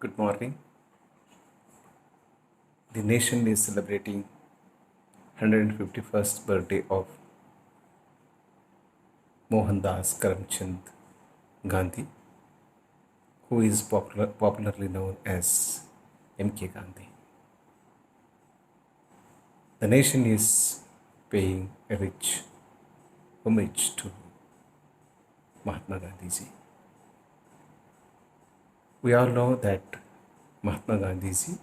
Good morning. The nation is celebrating 151st birthday of Mohandas Karamchand Gandhi, who is popularly known as MK Gandhi. The nation is paying a rich homage to Mahatma Gandhi ji. We all know that Mahatma Gandhi ji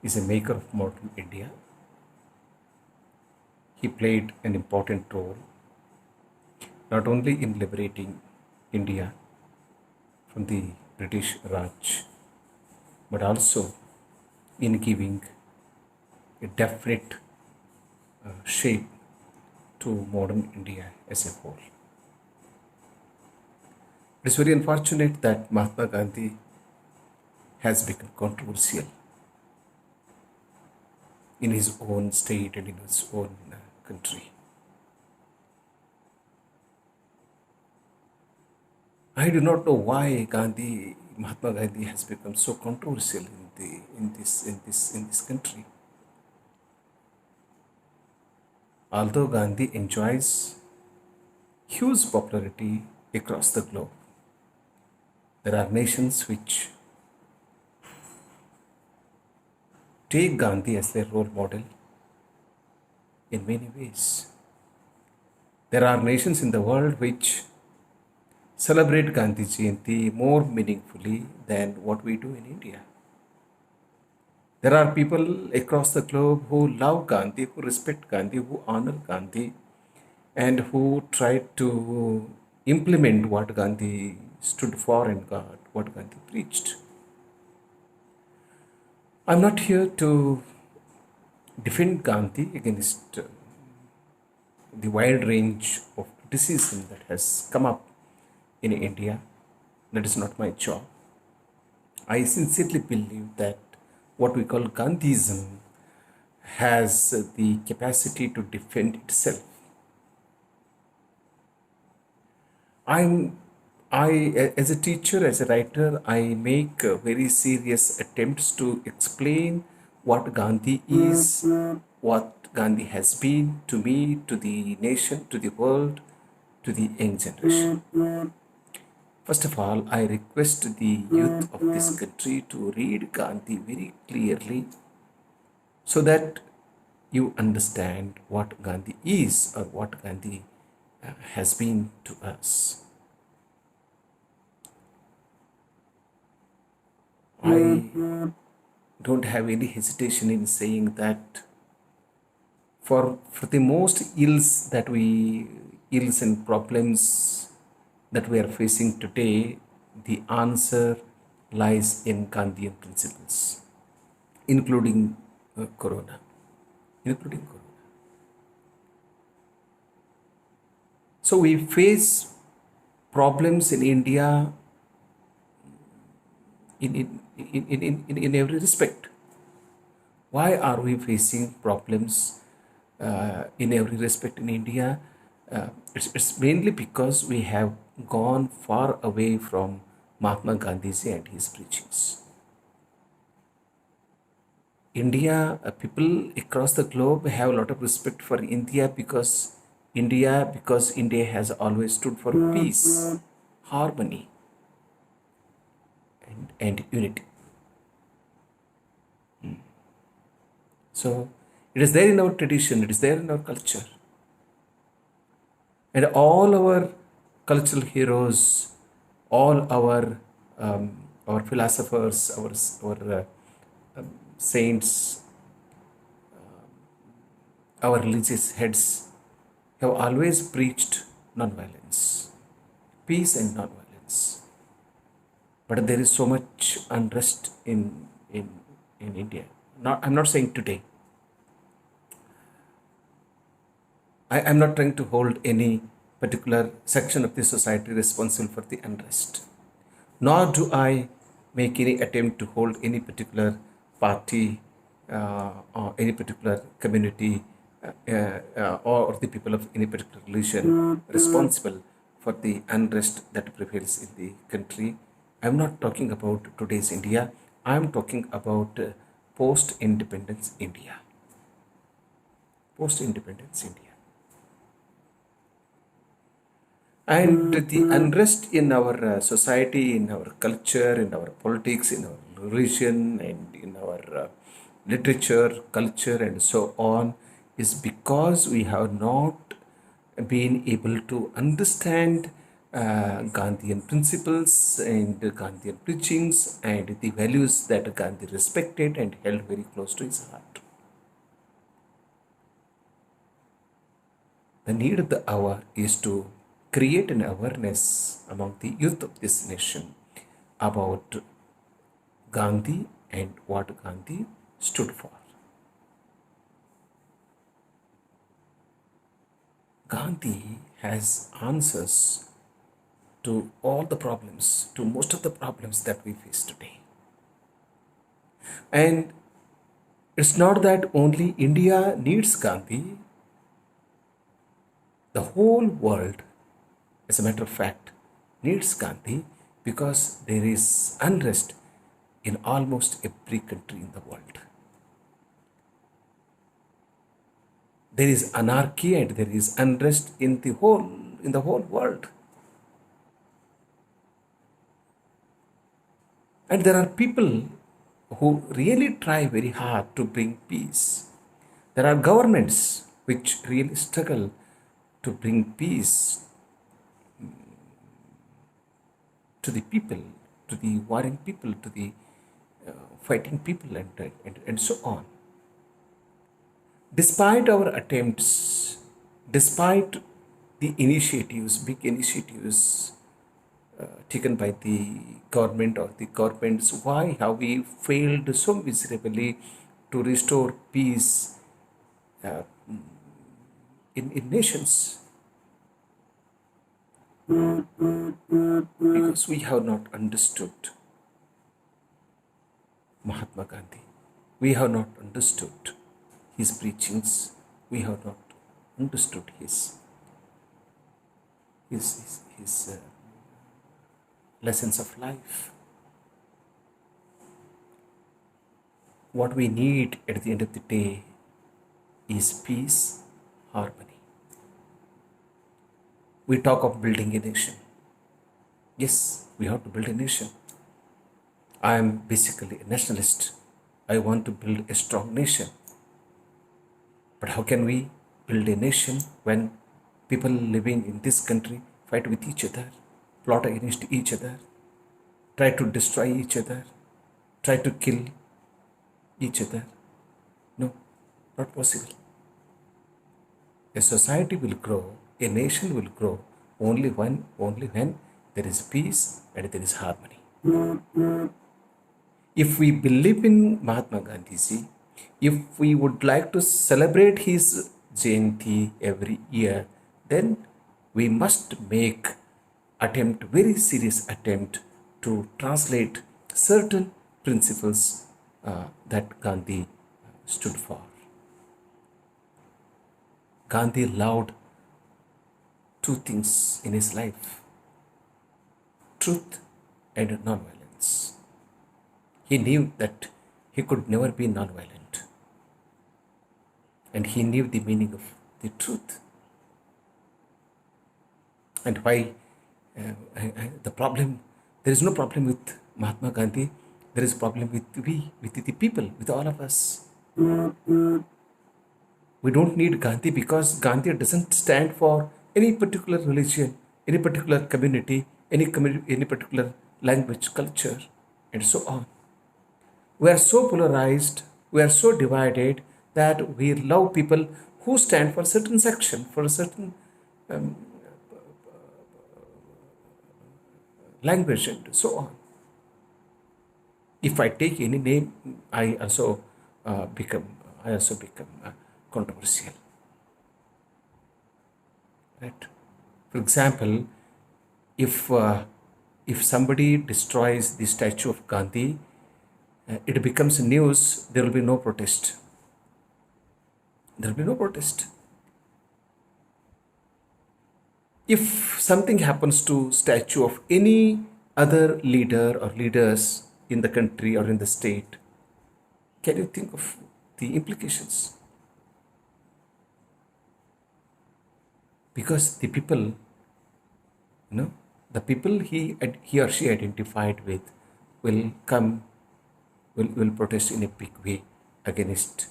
is a maker of modern India. He played an important role not only in liberating India from the British Raj, but also in giving a definite shape to modern India as a whole. It is very unfortunate that Mahatma Gandhi has become controversial in his own state and in his own country. I do not know why Mahatma Gandhi has become so controversial in this country. Although Gandhi enjoys huge popularity across the globe, there are nations which take Gandhi as their role model in many ways. There are nations in the world which celebrate Gandhi Jayanti more meaningfully than what we do in India. There are people across the globe who love Gandhi, who respect Gandhi, who honor Gandhi, and who try to implement what Gandhi stood for and what Gandhi preached. I'm not here to defend Gandhi against the wide range of criticism that has come up in India. That is not my job. I sincerely believe that what we call Gandhism has the capacity to defend itself. As a teacher, as a writer, I make very serious attempts to explain what Gandhi is, what Gandhi has been to me, to the nation, to the world, to the young generation. First of all, I request the youth of this country to read Gandhi very clearly so that you understand what Gandhi is or what Gandhi has been to us. I don't have any hesitation in saying that for the most ills and problems that we are facing today, the answer lies in Gandhian principles, including Corona. So we face problems in India in every respect. Why are we facing problems in every respect in India? It's mainly because we have gone far away from Mahatma Gandhiji and his preachings. People across the globe have a lot of respect for India because India has always stood for peace, harmony, and unity. So it is there in our tradition, it is there in our culture. And all our cultural heroes, all our philosophers, our saints, our religious heads have always preached nonviolence, peace and nonviolence. But there is so much unrest in India. I'm not saying today. I'm not trying to hold any particular section of the society responsible for the unrest. Nor do I make any attempt to hold any particular party or any particular community or the people of any particular religion responsible for the unrest that prevails in the country I'm not talking about today's India. I'm talking about post-independence India. Post-independence India. And the unrest in our society, in our culture, in our politics, in our religion, and in our literature, culture, and so on is because we have not been able to understand Gandhian principles and Gandhian preachings and the values that Gandhi respected and held very close to his heart. The need of the hour is to create an awareness among the youth of this nation about Gandhi and what Gandhi stood for. Gandhi has answers to all the problems, to most of the problems that we face today. And it's not that only India needs Gandhi, the whole world, as a matter of fact, needs Gandhi because there is unrest in almost every country in the world. There is anarchy and there is unrest in the whole world. And there are people who really try very hard to bring peace. There are governments which really struggle to bring peace to the people, to the warring people, to the fighting people, and so on. Despite our attempts, despite the initiatives, big initiatives taken by the government or the governments, why have we failed so miserably to restore peace uh, in nations? Because we have not understood Mahatma Gandhi. We have not understood his preachings. We have not understood his lessons of life. What we need at the end of the day is peace, harmony. We talk of building a nation. Yes, we have to build a nation. I am basically a nationalist. I want to build a strong nation. But how can we build a nation when people living in this country fight with each other, plot against each other, try to destroy each other, try to kill each other? No, not possible. A society will grow, a nation will grow only when there is peace and there is harmony. If we believe in Mahatma Gandhi, if we would like to celebrate his Jayanti every year, then we must make very serious attempt to translate certain principles that Gandhi stood for. Gandhi loved two things in his life: truth and nonviolence. He knew that he could never be nonviolent, and he knew the meaning of the truth. And why the problem? There is no problem with Mahatma Gandhi. There is a problem with the people, with all of us. We don't need Gandhi because Gandhi doesn't stand for any particular religion, any particular community, any particular language, culture, and so on. We are so polarized, we are so divided that we love people who stand for a certain section, for a certain language, and so on. If I take any name, I also become controversial. Right? For example, if somebody destroys the statue of Gandhi, it becomes news. There will be no protest. There will be no protest. If something happens to statue of any other leader or leaders in the country or in the state, can you think of the implications? Because the people, the people he or she identified with will come, will protest in a big way against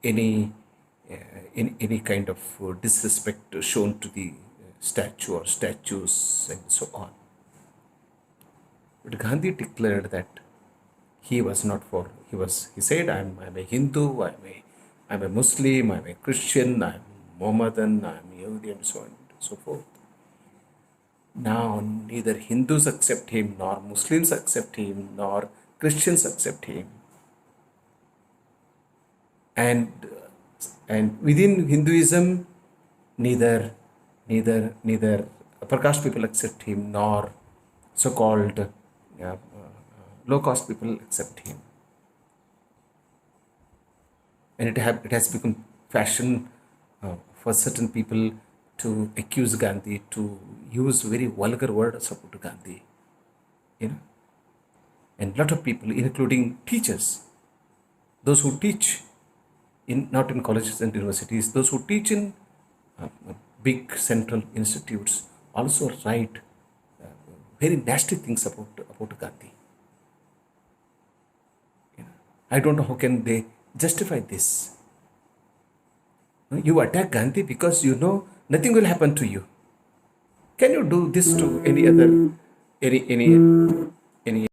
any any kind of disrespect shown to the statue or statues and so on. But Gandhi declared that he was not for, he said, I'm a Hindu, I'm a Muslim, I'm a Christian, I'm Mohammedan, I'm Yahudi, and so on and so forth. Now neither Hindus accept him, nor Muslims accept him, nor Christians accept him. And within Hinduism, neither upper-caste people accept him, nor so-called low-caste people accept him. And it has become fashion for certain people to accuse Gandhi, to use very vulgar words about Gandhi, and a lot of people, including teachers, those who teach not in colleges and universities, those who teach in big central institutes, also write very nasty things about Gandhi. I don't know how can they justify this. You attack Gandhi because you know nothing will happen to you. Can you do this to any other, any